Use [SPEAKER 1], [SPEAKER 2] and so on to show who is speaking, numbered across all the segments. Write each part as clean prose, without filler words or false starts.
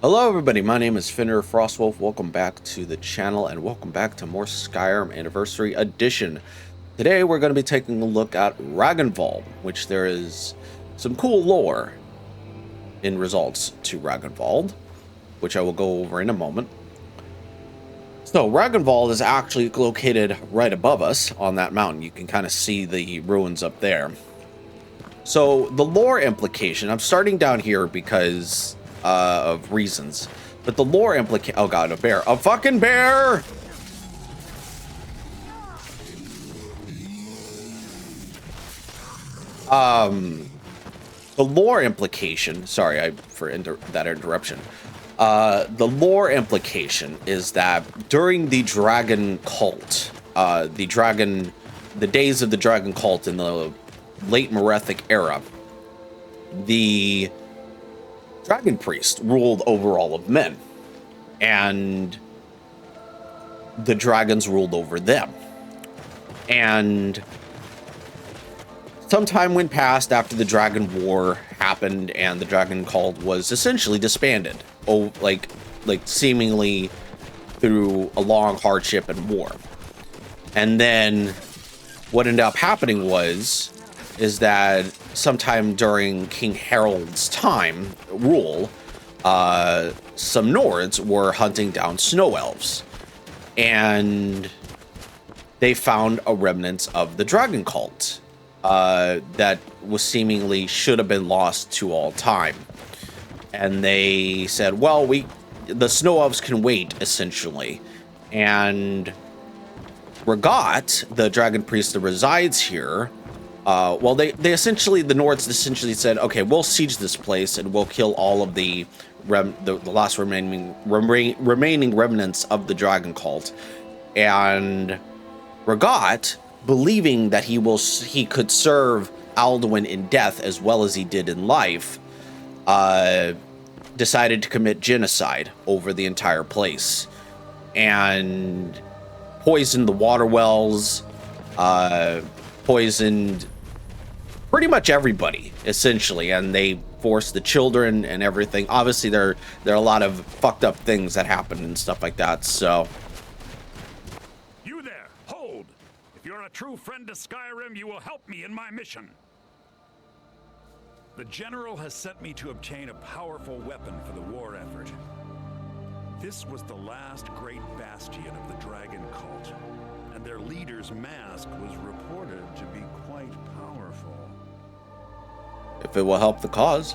[SPEAKER 1] Hello everybody, my name is Finner Frostwolf. Welcome back to the channel and welcome back to more Skyrim Anniversary Edition. Today we're going to be taking a look at Ragnvald, which there is some cool lore in results to Ragnvald, which I will go over in a moment. So Ragnvald is actually located right above us on that mountain. You can kind of see the ruins up there. So the lore implication, I'm starting down here because of reasons, but the lore implication, oh god, a fucking bear. The lore implication, sorry for that interruption. The lore implication is that during the dragon cult, the days of the dragon cult in the late Merethic era, the dragon priest ruled over all of men, and the dragons ruled over them. And some time went past after the dragon war happened, and the dragon cult was essentially disbanded. Oh, like seemingly through a long hardship and war. And then what ended up happening is that sometime during King Harold's rule, some Nords were hunting down snow elves, and they found a remnant of the dragon cult that was seemingly should have been lost to all time. And they said, well, the snow elves can wait, essentially. And Raghot, the dragon priest that resides here, the Nords essentially said, okay, we'll siege this place and we'll kill all of the last remaining remnants of the dragon cult. And Raghot, believing that he could serve Alduin in death as well as he did in life, decided to commit genocide over the entire place and poisoned the water wells, poisoned pretty much everybody, essentially, and they forced the children and everything. Obviously, there are a lot of fucked up things that happen and stuff like that, so...
[SPEAKER 2] You there, hold! If you're a true friend to Skyrim, you will help me in my mission. The General has sent me to obtain a powerful weapon for the war effort. This was the last great bastion of the Dragon Cult, and their leader's mask was reported to be quite powerful.
[SPEAKER 1] If it will help the cause.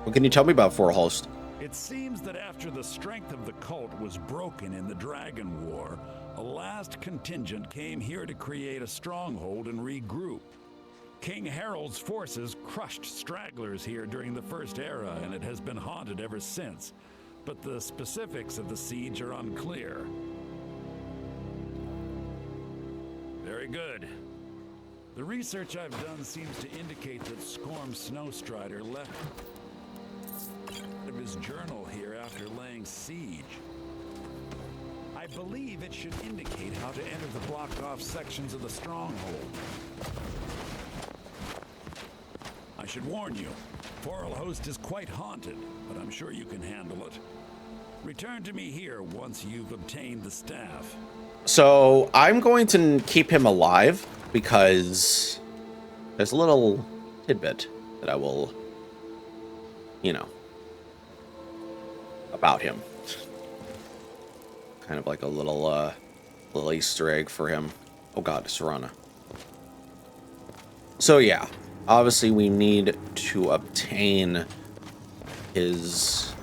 [SPEAKER 1] What can you tell me about Forelhost?
[SPEAKER 2] It seems that after the strength of the cult was broken in the Dragon War, a last contingent came here to create a stronghold and regroup. King Harold's forces crushed stragglers here during the First Era, and it has been haunted ever since. But the specifics of the siege are unclear. Very good. The research I've done seems to indicate that Skorm Snowstrider left of his journal here after laying siege. I believe it should indicate how to enter the blocked-off sections of the stronghold. I should warn you, Forelhost is quite haunted, but I'm sure you can handle it. Return to me here once you've obtained the staff.
[SPEAKER 1] So I'm going to keep him alive because there's a little tidbit that I will, about him. Kind of like a little Easter egg for him. Oh god, Serana. So yeah, obviously we need to obtain his...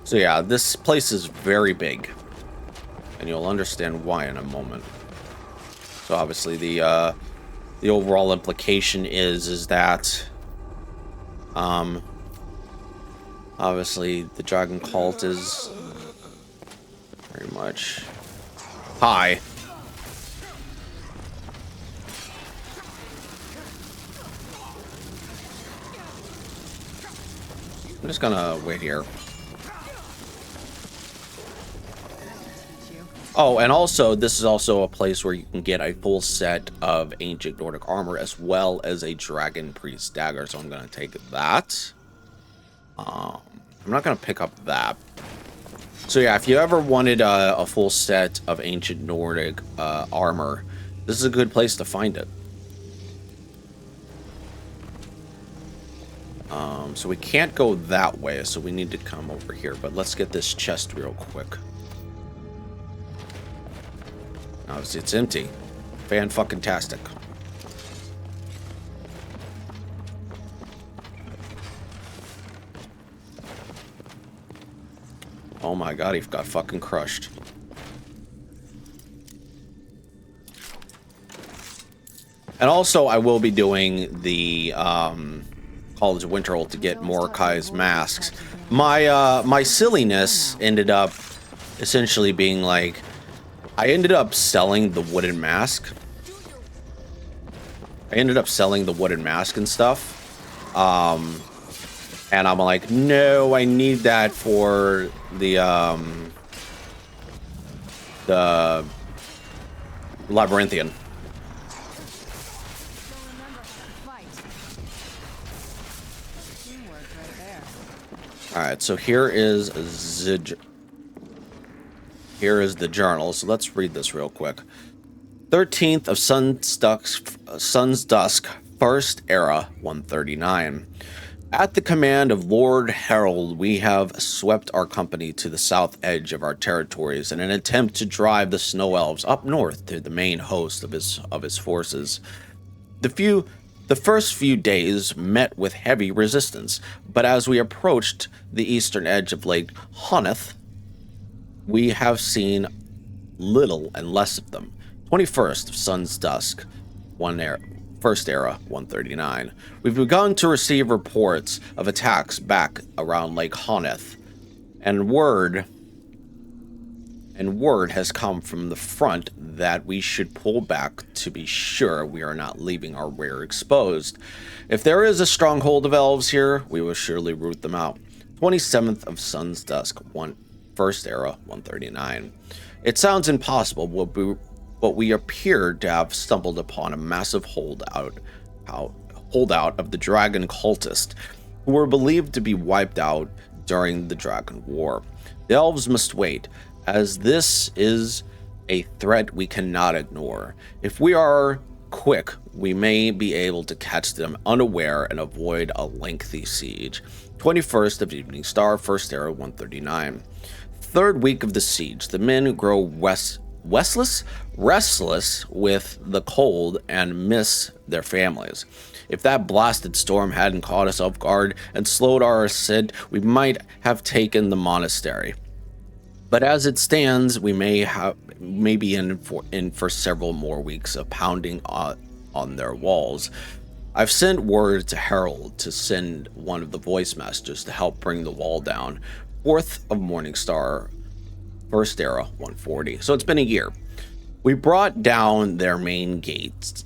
[SPEAKER 1] So yeah, this place is very big, and you'll understand why in a moment. So obviously the overall implication is that obviously the dragon cult is very much high. I'm just gonna wait here. Oh, and also, this is also a place where you can get a full set of ancient Nordic armor as well as a dragon priest dagger. So I'm gonna take that. I'm not gonna pick up that. So yeah, if you ever wanted a full set of ancient Nordic armor, this is a good place to find it. So we can't go that way, so we need to come over here. But let's get this chest real quick. Obviously, it's empty. Fan-fucking-tastic. Oh my god, he got fucking crushed. And also, I will be doing the College of Winterhold to get Mordecai's masks. My silliness ended up essentially being like, I ended up selling the wooden mask. And stuff. And I'm like, no, I need that for the Labyrinthian. Alright, so here is the journal. So let's read this real quick. 13th of Sun's Dusk, First Era, 139. At the command of Lord Harold, we have swept our company to the south edge of our territories in an attempt to drive the snow elves up north to the main host of his forces. The first few days met with heavy resistance, but as we approached the eastern edge of Lake Honeth, we have seen little and less of them. 21st of Sun's Dusk, First Era, 139. We've begun to receive reports of attacks back around Lake Honeth, and word has come from the front that we should pull back to be sure we are not leaving our rear exposed. If there is a stronghold of elves here, we will surely root them out. 27th of Sun's Dusk, First Era, 139. It sounds impossible, but we appear to have stumbled upon a massive holdout of the dragon cultists, who were believed to be wiped out during the Dragon War. The elves must wait, as this is a threat we cannot ignore. If we are quick, we may be able to catch them unaware and avoid a lengthy siege. 21st of Evening Star, First Era, 139. Third week of the siege, the men grow restless with the cold and miss their families. If that blasted storm hadn't caught us off guard and slowed our ascent, we might have taken the monastery. But as it stands, we may be in for several more weeks of pounding on their walls. I've sent word to Harold to send one of the voice masters to help bring the wall down. 4th of Morning Star, First Era, 140. So it's been a year. We brought down their main gate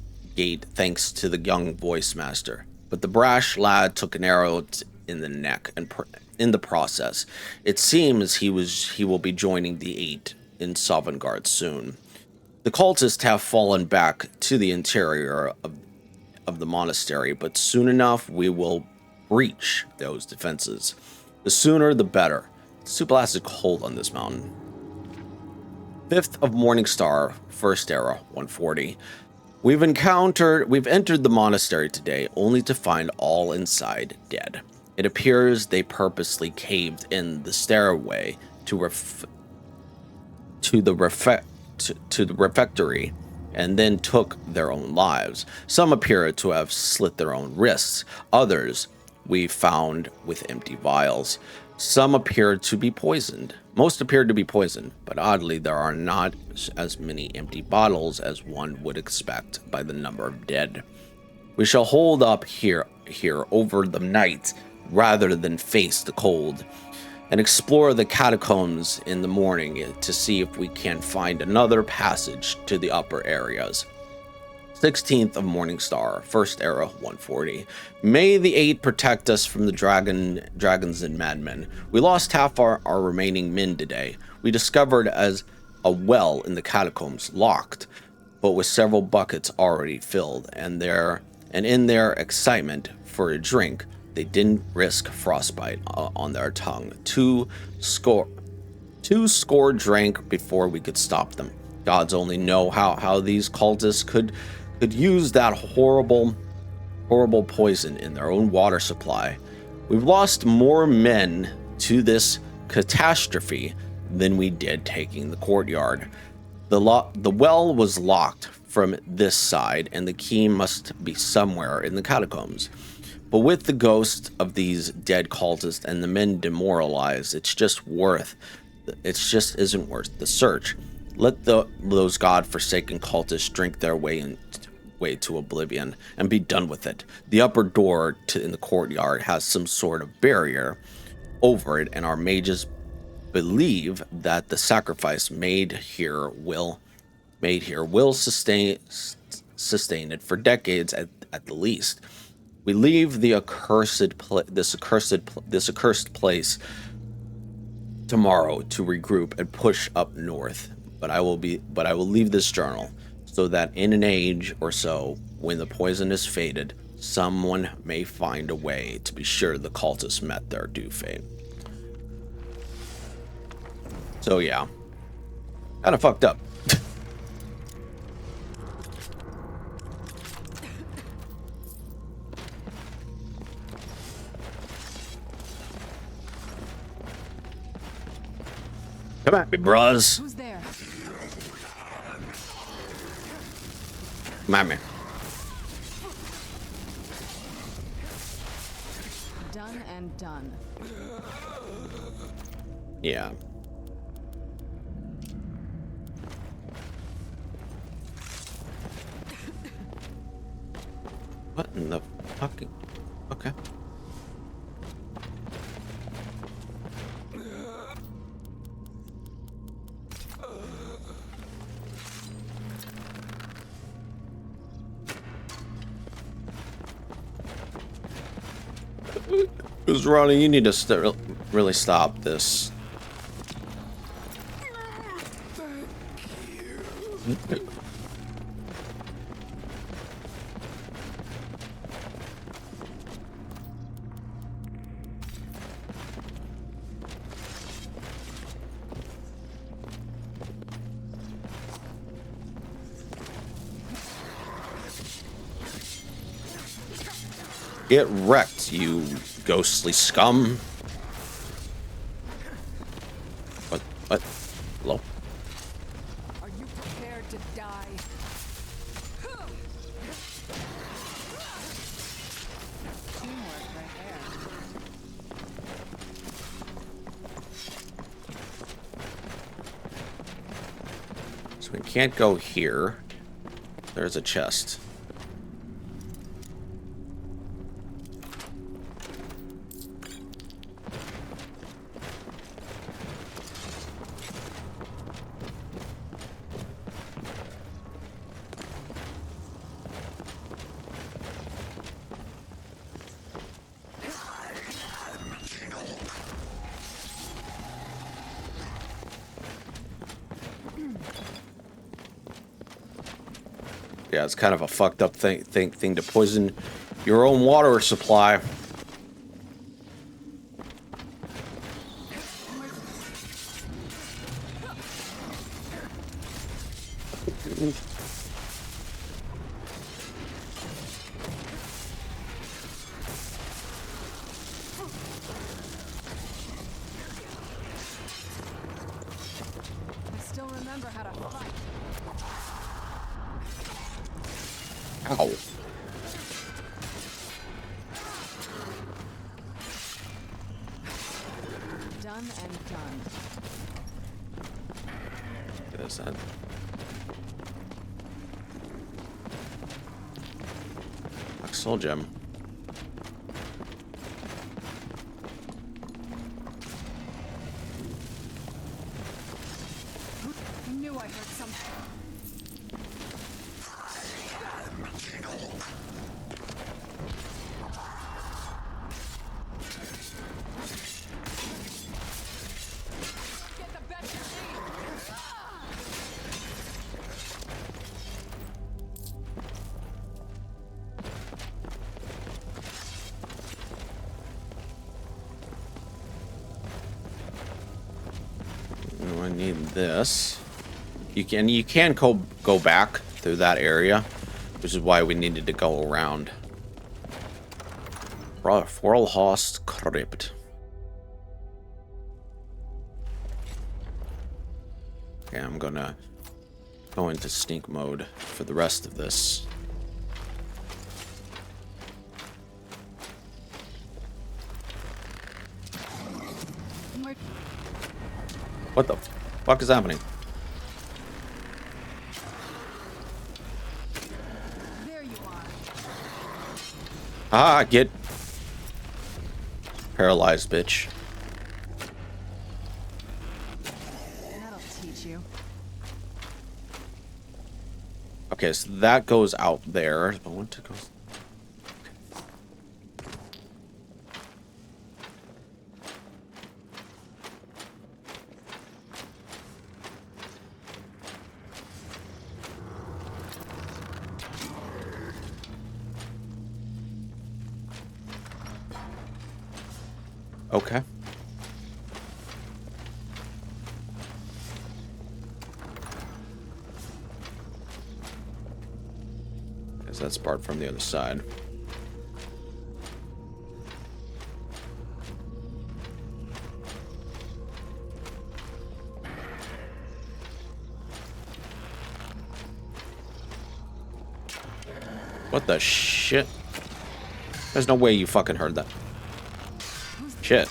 [SPEAKER 1] thanks to the young voice master, but the brash lad took an arrow in the neck, and in the process, it seems he will be joining the 8 in Sovngarde soon. The cultists have fallen back to the interior of the monastery, but soon enough we will breach those defenses. The sooner the better. It's too blasted cold on this mountain. 5th of Morning Star, First Era, 140. We've entered the monastery today, only to find all inside dead. It appears they purposely caved in the stairway to the refectory and then took their own lives. Some appear to have slit their own wrists. Others we found with empty vials. Some appeared to be poisoned. Most appeared to be poisoned, but oddly there are not as many empty bottles as one would expect by the number of dead. We shall hold up here over the night rather than face the cold, and explore the catacombs in the morning to see if we can find another passage to the upper areas. 16th of Morningstar, First Era 140. May the 8 protect us from the dragons and madmen. We lost half our remaining men today. We discovered as a well in the catacombs, locked, but with several buckets already filled, and in their excitement for a drink, they didn't risk frostbite on their tongue. Two score drank before we could stop them. Gods only know how these cultists could use that horrible poison in their own water supply. We've lost more men to this catastrophe than we did taking the courtyard. The well was locked from this side, and the key must be somewhere in the catacombs. But with the ghosts of these dead cultists and the men demoralized, it just isn't worth the search. Let those god-forsaken cultists drink their way to oblivion and be done with it. The upper door in the courtyard has some sort of barrier over it, and our mages believe that the sacrifice made here will sustain it for decades at the least. We leave this accursed place tomorrow to regroup and push up north. But I will leave this journal so that in an age or so, when the poison is faded, someone may find a way to be sure the cultists met their due fate. So yeah, kind of fucked up. Come at me, bros.
[SPEAKER 3] Who's there?
[SPEAKER 1] Come at me.
[SPEAKER 3] Done and done.
[SPEAKER 1] Yeah. What in the fucking... Okay. Who's Ronnie? You need to really stop this. Get wrecked, you ghostly scum. What? Hello?
[SPEAKER 3] Are you prepared to die? Teamwork right there.
[SPEAKER 1] So we can't go here. There's a chest. Yeah, it's kind of a fucked up thing to poison your own water supply.
[SPEAKER 3] I still remember how to fight.
[SPEAKER 1] Ow.
[SPEAKER 3] Done and done.
[SPEAKER 1] What is that? Black soul gem.
[SPEAKER 3] I knew I heard something.
[SPEAKER 1] need this. You can go back through that area, which is why we needed to go around. Forelhost crypt. Okay, I'm gonna go into sneak mode for the rest of this. What the fuck is happening?
[SPEAKER 3] There you are.
[SPEAKER 1] Ah, get paralyzed, bitch.
[SPEAKER 3] That'll teach you.
[SPEAKER 1] Okay, so that goes out there. I want to go. Okay. Guess that's part from the other side. What the shit? There's no way you fucking heard that. Shit.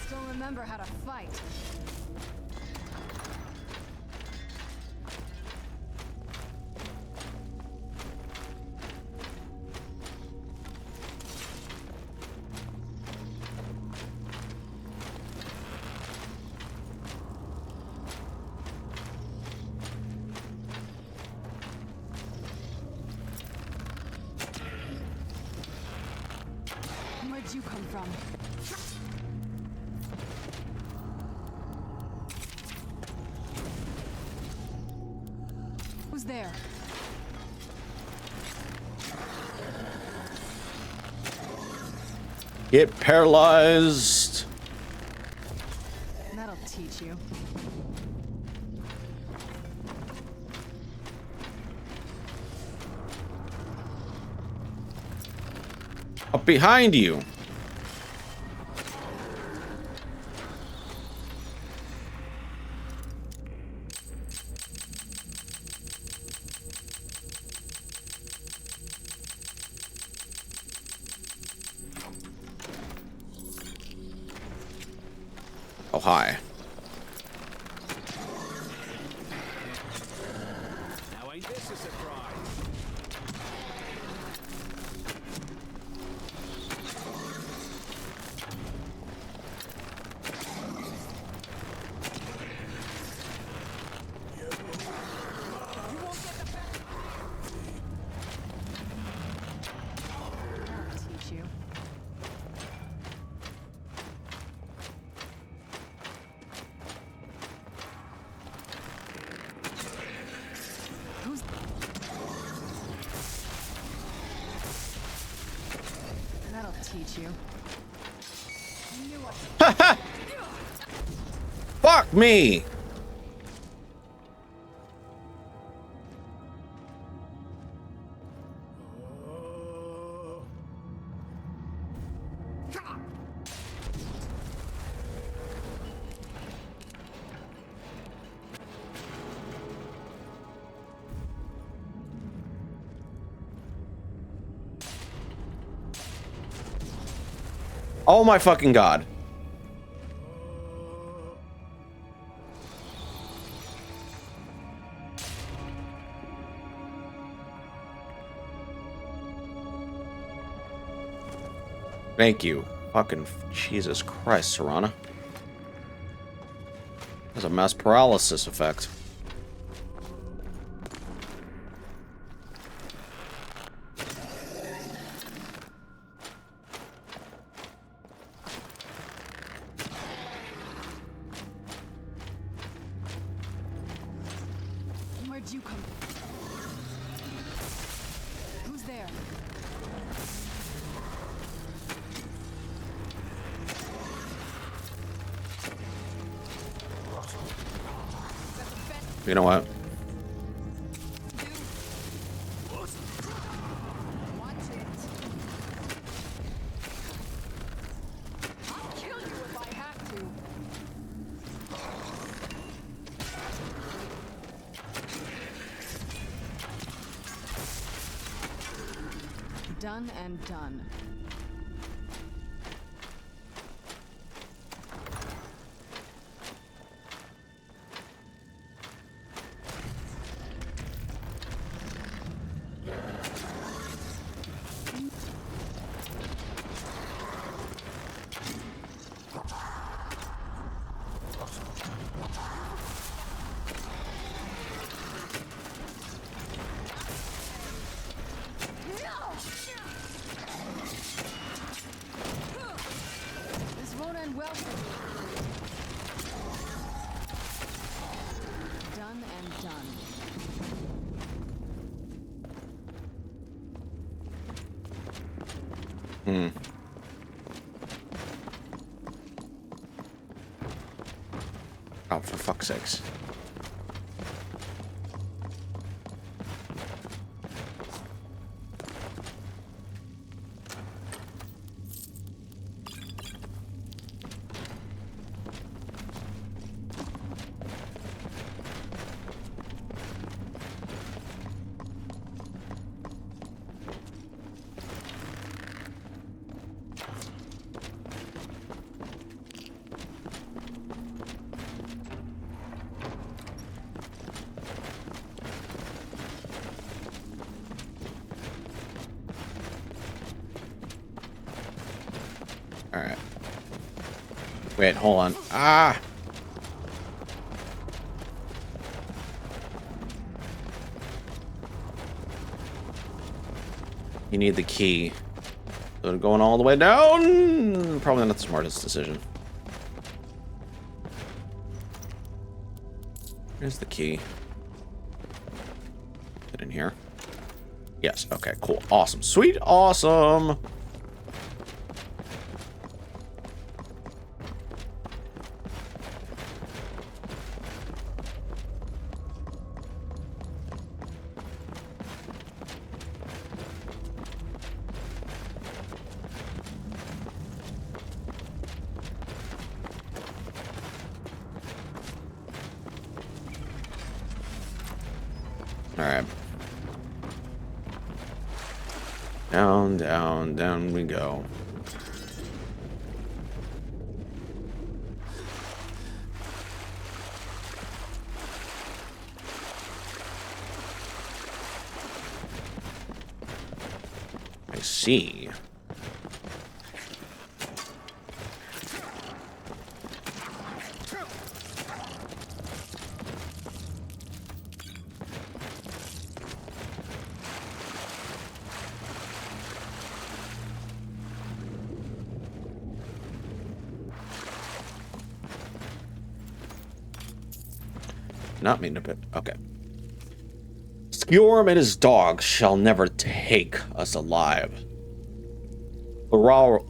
[SPEAKER 3] Still remember how to fight. Where'd you come from? Who's there?
[SPEAKER 1] Get paralyzed.
[SPEAKER 3] That'll teach you.
[SPEAKER 1] Up behind you. Oh, hi.
[SPEAKER 4] Now ain't this a surprise?
[SPEAKER 3] That'll teach you. Who's... That'll teach you. You knew what...
[SPEAKER 1] Fuck me. Oh my fucking god. Thank you. Fucking Jesus Christ, Serana. There's a mass paralysis effect.
[SPEAKER 3] Where'd you come from? there.
[SPEAKER 1] You know what?
[SPEAKER 3] Watch it. I'll kill you if I have to. Done and done. This won't end well for me. Done and done.
[SPEAKER 1] Oh, for fuck's sakes. Alright. Wait, hold on. Ah! You need the key. So going all the way down? Probably not the smartest decision. Here's the key. Is it in here? Yes. Okay, cool. Awesome. Sweet. Awesome. Alright. Down, down, down we go. I see. Not mean to put. Okay. Skyrim and his dogs shall never take us alive. Thorolod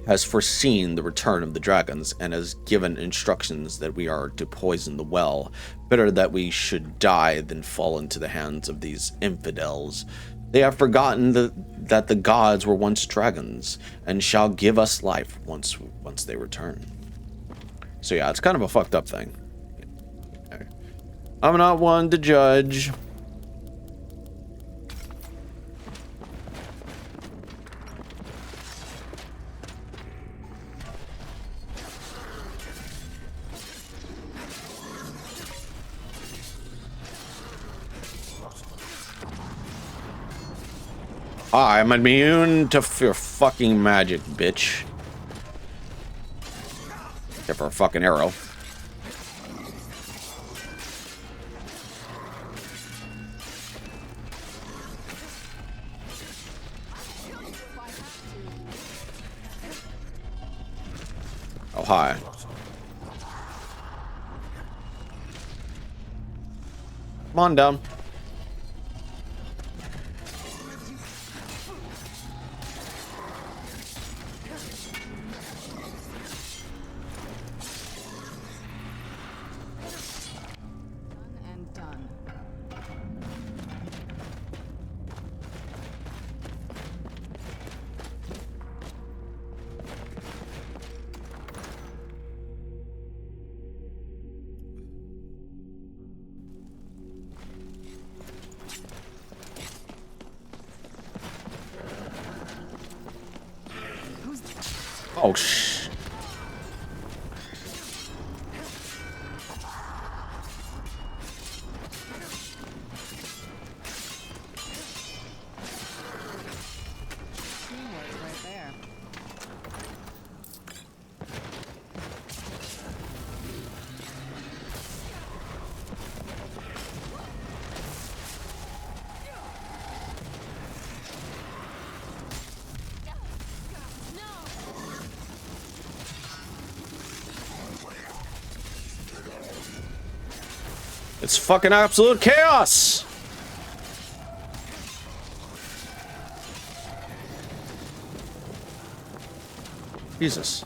[SPEAKER 1] has foreseen the return of the dragons and has given instructions that we are to poison the well. Better that we should die than fall into the hands of these infidels. They have forgotten that the gods were once dragons and shall give us life once they return. So yeah, it's kind of a fucked up thing. Okay. I'm not one to judge. I'm immune to your fucking magic, bitch. Except for a fucking arrow. Oh, hi. Come on down.
[SPEAKER 3] Done and done.
[SPEAKER 1] Oh, shh.
[SPEAKER 3] Teamwork right there.
[SPEAKER 1] It's fucking absolute chaos! Jesus.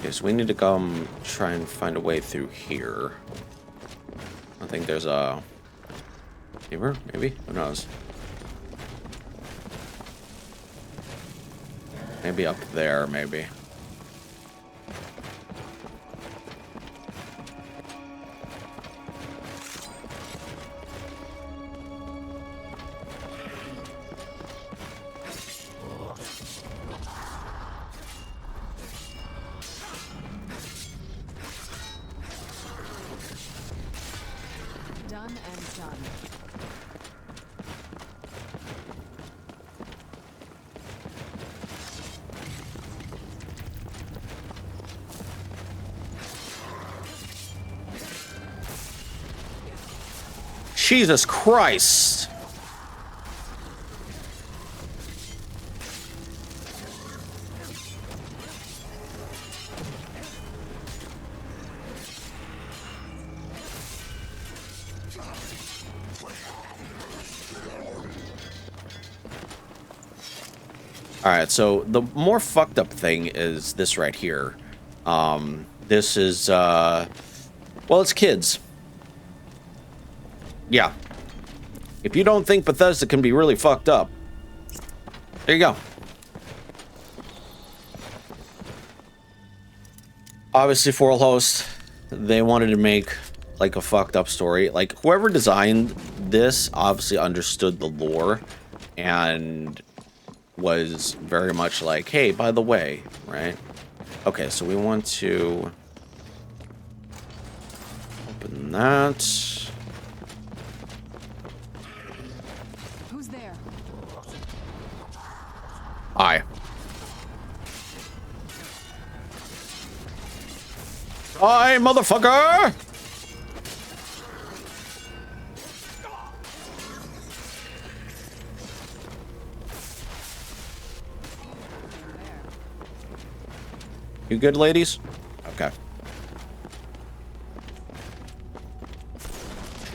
[SPEAKER 1] Okay, so we need to come try and find a way through here. I think there's a... Chamber, maybe? Who knows? Maybe up there, maybe.
[SPEAKER 3] Done and done.
[SPEAKER 1] Jesus Christ! Alright, so the more fucked up thing is this right here. This is, well, it's kids. Yeah. If you don't think Bethesda can be really fucked up, there you go. Obviously, Forelhost, they wanted to make, like, a fucked up story. Like, whoever designed this obviously understood the lore and was very much like, hey, by the way, right? Okay, so we want to open that.
[SPEAKER 3] Who's there?
[SPEAKER 1] Hi. Hi, motherfucker! You good, ladies? Okay.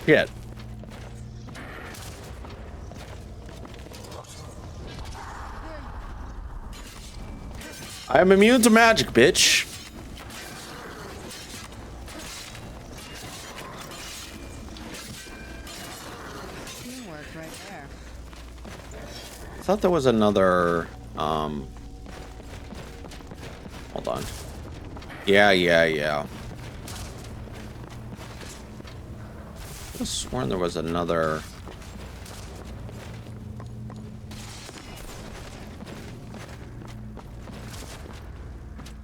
[SPEAKER 1] Shit. I'm immune to magic, bitch.
[SPEAKER 3] Teamwork right there.
[SPEAKER 1] I thought there was another, hold on. Yeah. I could have sworn there was another.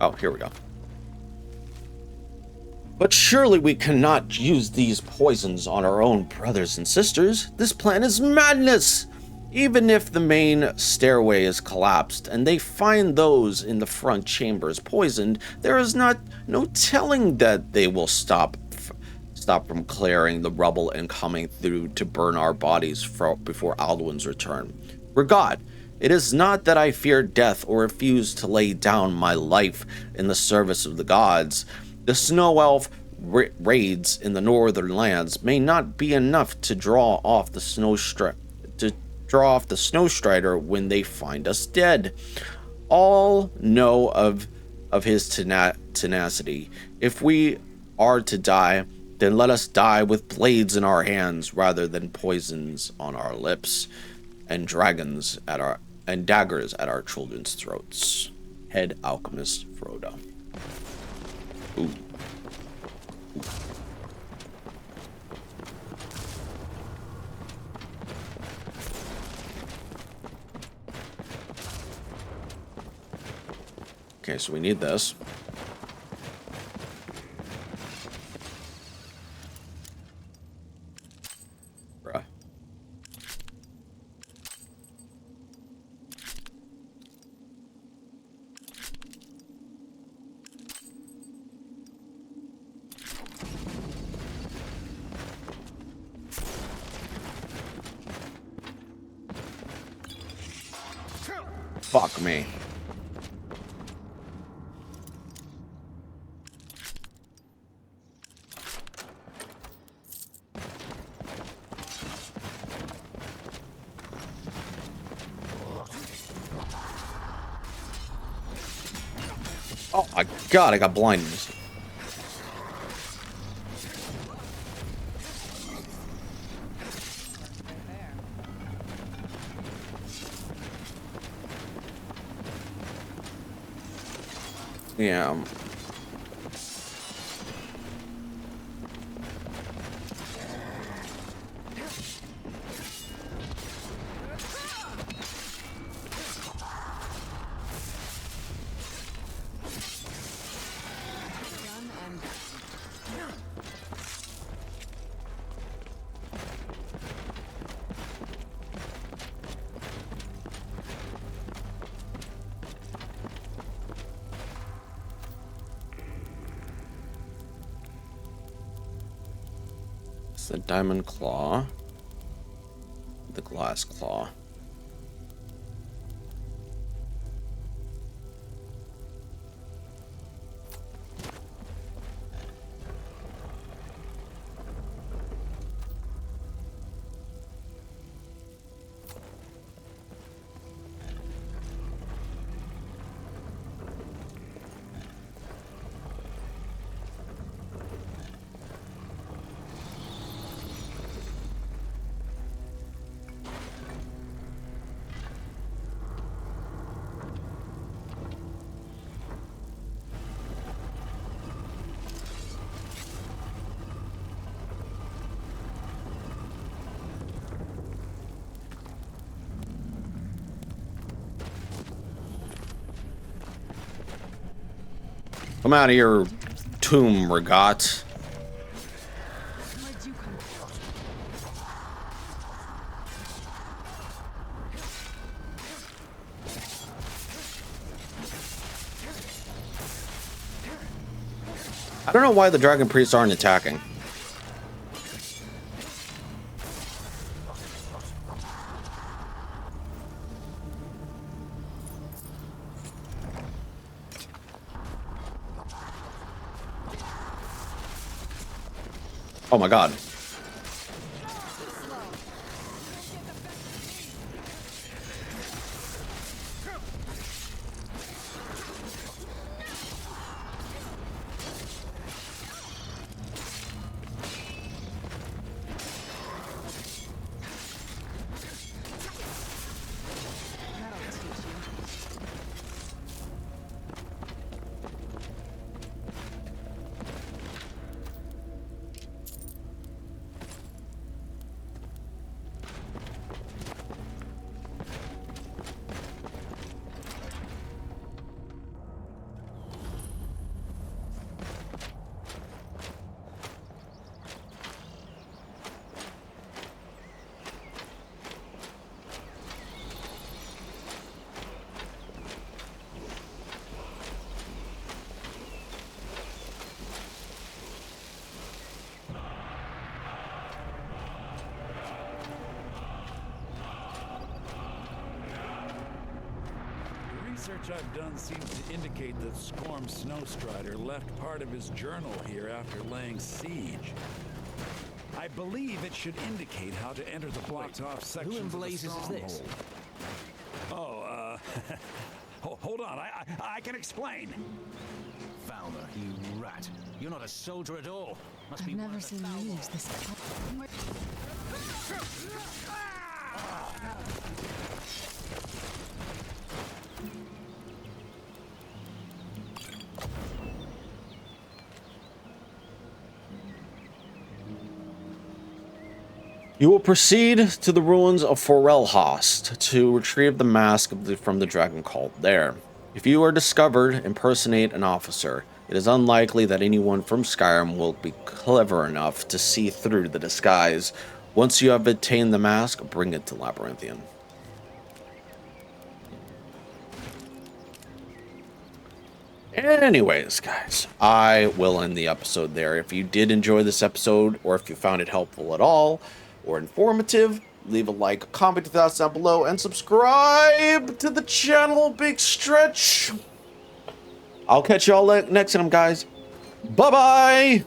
[SPEAKER 1] Oh, here we go. But surely we cannot use these poisons on our own brothers and sisters. This plan is madness! Even if the main stairway is collapsed and they find those in the front chambers poisoned, there is no telling that they will stop from clearing the rubble and coming through to burn our bodies before Alduin's return. Raghot, It is not that I fear death or refuse to lay down my life in the service of the gods. The snow elf raids in the northern lands may not be enough to draw off the snow strider when they find us dead. All know of his tenacity. If we are to die, then let us die with blades in our hands rather than poisons on our lips and daggers at our children's throats. Head alchemist Frodo. Ooh. Okay, so we need this. Bruh. Fuck me. Oh my god, I got blindness. Yeah. It's the diamond claw. The glass claw. Come out of your tomb, Raghot.
[SPEAKER 3] Where'd you come from?
[SPEAKER 1] I don't know why the dragon priests aren't attacking. Oh my god.
[SPEAKER 2] research I've done seems to indicate that Scorm Snowstrider left part of his journal here after laying siege. I believe it should indicate how to enter the blocked-off sections
[SPEAKER 4] in
[SPEAKER 2] of the
[SPEAKER 4] blazes is this?
[SPEAKER 2] stronghold. Oh, hold on. I can explain.
[SPEAKER 4] Fowler, you rat. You're not a soldier at all. Must
[SPEAKER 3] I've
[SPEAKER 4] be one
[SPEAKER 3] never
[SPEAKER 4] of the
[SPEAKER 3] seen
[SPEAKER 4] foul
[SPEAKER 3] you
[SPEAKER 4] law.
[SPEAKER 3] use this.
[SPEAKER 1] You will proceed to the ruins of Forelhost to retrieve the mask from the dragon cult there. If you are discovered, impersonate an officer. It is unlikely that anyone from Skyrim will be clever enough to see through the disguise. Once you have obtained the mask, bring it to Labyrinthian. Anyways, guys, I will end the episode there. If you did enjoy this episode, or if you found it helpful at all, or informative, leave a like, comment your thoughts down below, and subscribe to the channel. Big stretch. I'll catch y'all next time, guys. Bye-bye.